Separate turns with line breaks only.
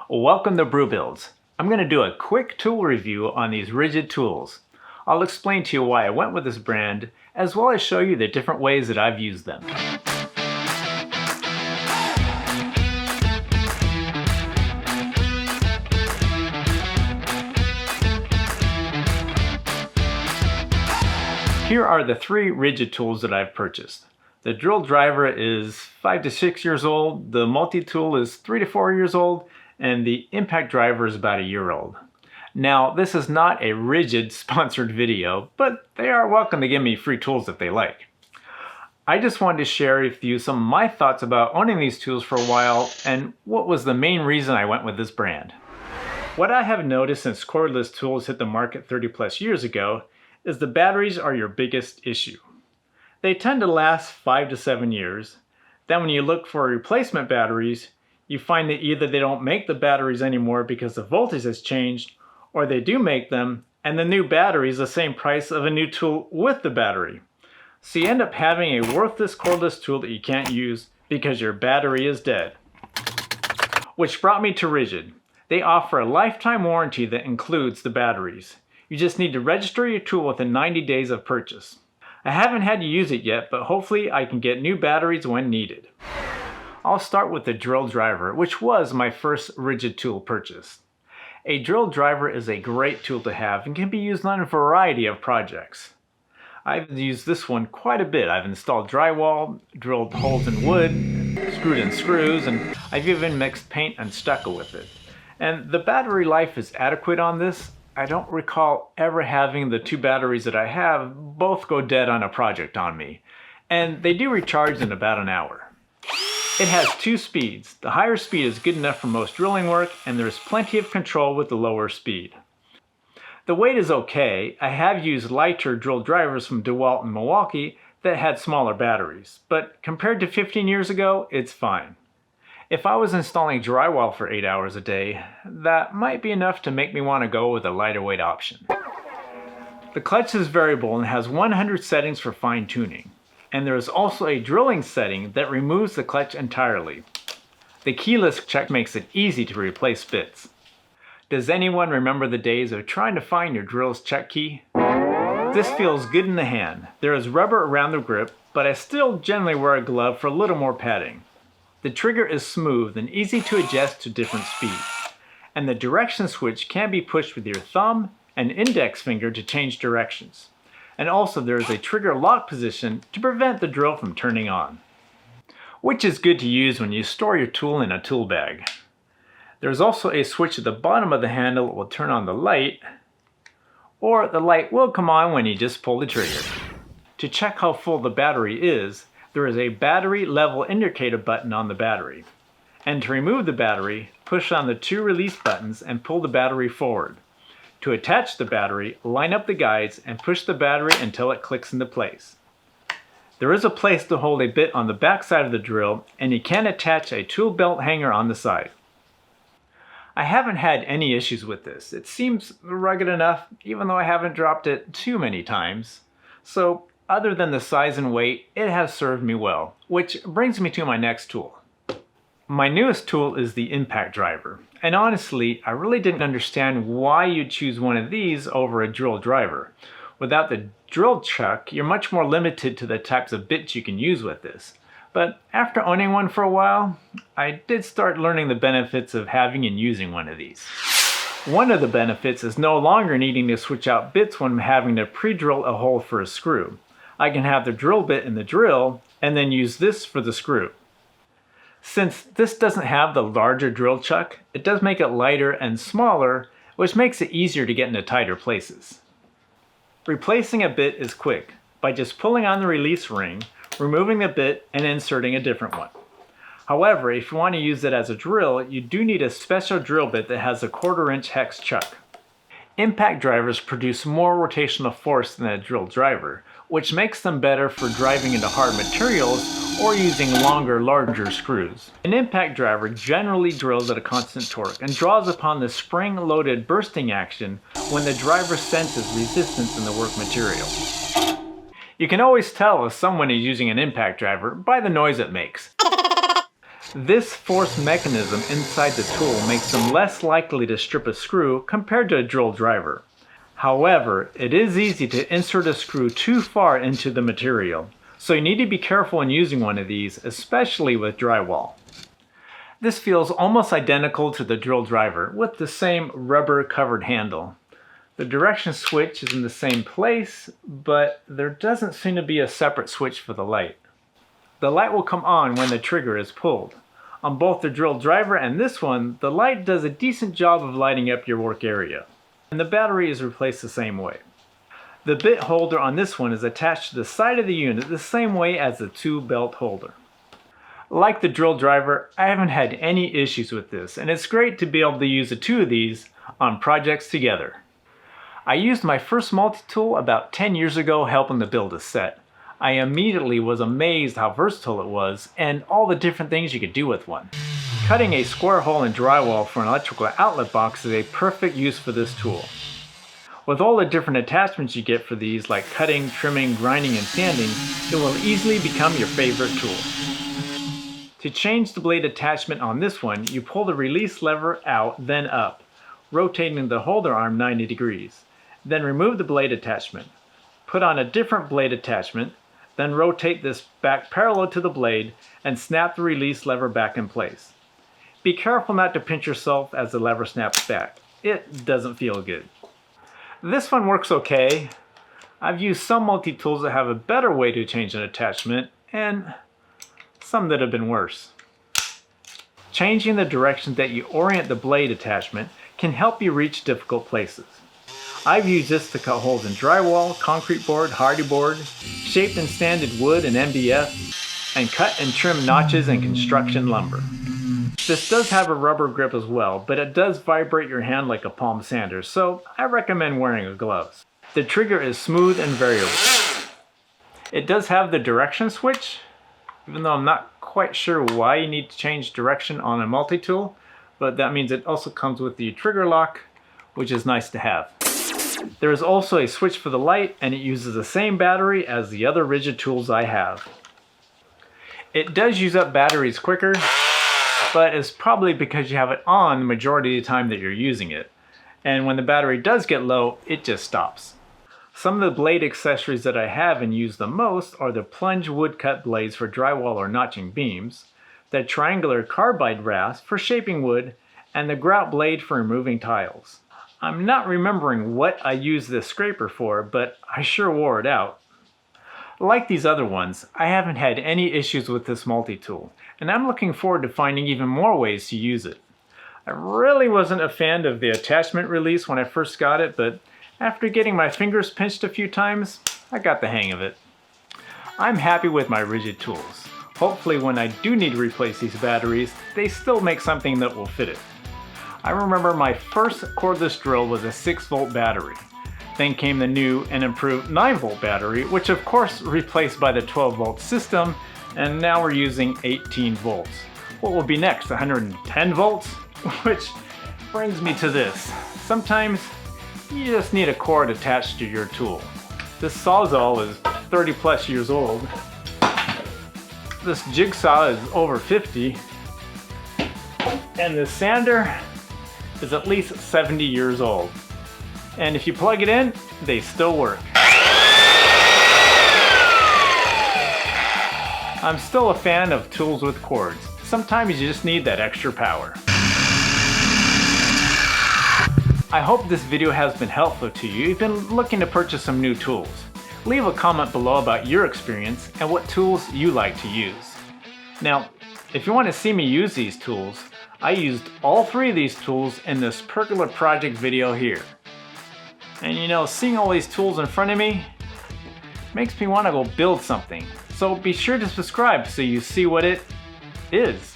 Welcome to Brew Builds. I'm going to do a quick tool review on these Ridgid tools. I'll explain to you why I went with this brand, as well as show you the different ways that I've used them. Here are the three Ridgid tools that I've purchased. The drill driver is 5 to 6 years old, the multi-tool is 3 to 4 years old, and the impact driver is about a year old. Now, this is not a Ridgid sponsored video, but they are welcome to give me free tools if they like. I just wanted to share with you some of my thoughts about owning these tools for a while and what was the main reason I went with this brand. What I have noticed since cordless tools hit the market 30 plus years ago is the batteries are your biggest issue. They tend to last 5 to 7 years. Then when you look for replacement batteries, you find that either they don't make the batteries anymore because the voltage has changed, or they do make them and the new battery is the same price of a new tool with the battery. So you end up having a worthless cordless tool that you can't use because your battery is dead. Which brought me to Ridgid. They offer a lifetime warranty that includes the batteries. You just need to register your tool within 90 days of purchase. I haven't had to use it yet, but hopefully I can get new batteries when needed. I'll start with the drill driver, which was my first Ridgid tool purchase. A drill driver is a great tool to have and can be used on a variety of projects. I've used this one quite a bit. I've installed drywall, drilled holes in wood, screwed in screws, and I've even mixed paint and stucco with it. And the battery life is adequate on this. I don't recall ever having the two batteries that I have both go dead on a project on me. And they do recharge in about an hour. It has two speeds. The higher speed is good enough for most drilling work, and there's plenty of control with the lower speed. The weight is okay. I have used lighter drill drivers from DeWalt and Milwaukee that had smaller batteries, but compared to 15 years ago, it's fine. If I was installing drywall for 8 hours a day, that might be enough to make me want to go with a lighter weight option. The clutch is variable and has 100 settings for fine tuning. And there is also a drilling setting that removes the clutch entirely. The keyless check makes it easy to replace bits. Does anyone remember the days of trying to find your drill's check key? This feels good in the hand. There is rubber around the grip, but I still generally wear a glove for a little more padding. The trigger is smooth and easy to adjust to different speeds. And the direction switch can be pushed with your thumb and index finger to change directions. And also there is a trigger lock position to prevent the drill from turning on, which is good to use when you store your tool in a tool bag. There is also a switch at the bottom of the handle that will turn on the light, or the light will come on when you just pull the trigger. To check how full the battery is, there is a battery level indicator button on the battery. And to remove the battery, push on the two release buttons and pull the battery forward. To attach the battery, line up the guides and push the battery until it clicks into place. There is a place to hold a bit on the back side of the drill, and you can attach a tool belt hanger on the side. I haven't had any issues with this. It seems rugged enough, even though I haven't dropped it too many times. So, other than the size and weight, it has served me well, which brings me to my next tool. My newest tool is the impact driver. And honestly, I really didn't understand why you'd choose one of these over a drill driver. Without the drill chuck, you're much more limited to the types of bits you can use with this. But after owning one for a while, I did start learning the benefits of having and using one of these. One of the benefits is no longer needing to switch out bits when I'm having to pre-drill a hole for a screw. I can have the drill bit in the drill and then use this for the screw. Since this doesn't have the larger drill chuck, it does make it lighter and smaller, which makes it easier to get into tighter places. Replacing a bit is quick, by just pulling on the release ring, removing the bit, and inserting a different one. However, if you want to use it as a drill, you do need a special drill bit that has a 1/4-inch hex chuck. Impact drivers produce more rotational force than a drill driver, which makes them better for driving into hard materials or using longer, larger screws. An impact driver generally drills at a constant torque and draws upon the spring-loaded bursting action when the driver senses resistance in the work material. You can always tell if someone is using an impact driver by the noise it makes. This force mechanism inside the tool makes them less likely to strip a screw compared to a drill driver. However, it is easy to insert a screw too far into the material, so you need to be careful when using one of these, especially with drywall. This feels almost identical to the drill driver with the same rubber covered handle. The direction switch is in the same place, but there doesn't seem to be a separate switch for the light. The light will come on when the trigger is pulled. On both the drill driver and this one, the light does a decent job of lighting up your work area. And the battery is replaced the same way. The bit holder on this one is attached to the side of the unit the same way as the 2-belt holder. Like the drill driver, I haven't had any issues with this, and it's great to be able to use the two of these on projects together. I used my first multi-tool about 10 years ago helping to build a set. I immediately was amazed how versatile it was and all the different things you could do with one. Cutting a square hole in drywall for an electrical outlet box is a perfect use for this tool. With all the different attachments you get for these, like cutting, trimming, grinding, and sanding, it will easily become your favorite tool. To change the blade attachment on this one, you pull the release lever out, then up, rotating the holder arm 90 degrees. Then remove the blade attachment. Put on a different blade attachment, then rotate this back parallel to the blade and snap the release lever back in place. Be careful not to pinch yourself as the lever snaps back. It doesn't feel good. This one works okay. I've used some multi-tools that have a better way to change an attachment and some that have been worse. Changing the direction that you orient the blade attachment can help you reach difficult places. I've used this to cut holes in drywall, concrete board, hardy board, shaped and sanded wood and MDF, and cut and trim notches and construction lumber. This does have a rubber grip as well, but it does vibrate your hand like a palm sander, so I recommend wearing a glove. The trigger is smooth and variable. It does have the direction switch, even though I'm not quite sure why you need to change direction on a multi-tool, but that means it also comes with the trigger lock, which is nice to have. There is also a switch for the light, and it uses the same battery as the other Ridgid tools I have. It does use up batteries quicker, but it's probably because you have it on the majority of the time that you're using it. And when the battery does get low, it just stops. Some of the blade accessories that I have and use the most are the plunge woodcut blades for drywall or notching beams, the triangular carbide rasp for shaping wood, and the grout blade for removing tiles. I'm not remembering what I used this scraper for, but I sure wore it out. Like these other ones, I haven't had any issues with this multi-tool, and I'm looking forward to finding even more ways to use it. I really wasn't a fan of the attachment release when I first got it, but after getting my fingers pinched a few times, I got the hang of it. I'm happy with my Ridgid tools. Hopefully when I do need to replace these batteries, they still make something that will fit it. I remember my first cordless drill was a 6-volt battery. Then came the new and improved 9-volt battery, which of course replaced by the 12-volt system, and now we're using 18 volts. What will be next, 110 volts? Which brings me to this. Sometimes you just need a cord attached to your tool. This Sawzall is 30 plus years old. This jigsaw is over 50. And this sander is at least 70 years old. And if you plug it in, they still work. I'm still a fan of tools with cords. Sometimes you just need that extra power. I hope this video has been helpful to you if you've been looking to purchase some new tools. Leave a comment below about your experience and what tools you like to use. Now, if you want to see me use these tools, I used all 3 of these tools in this pergola project video here. And you know, seeing all these tools in front of me makes me want to go build something. So be sure to subscribe so you see what it is.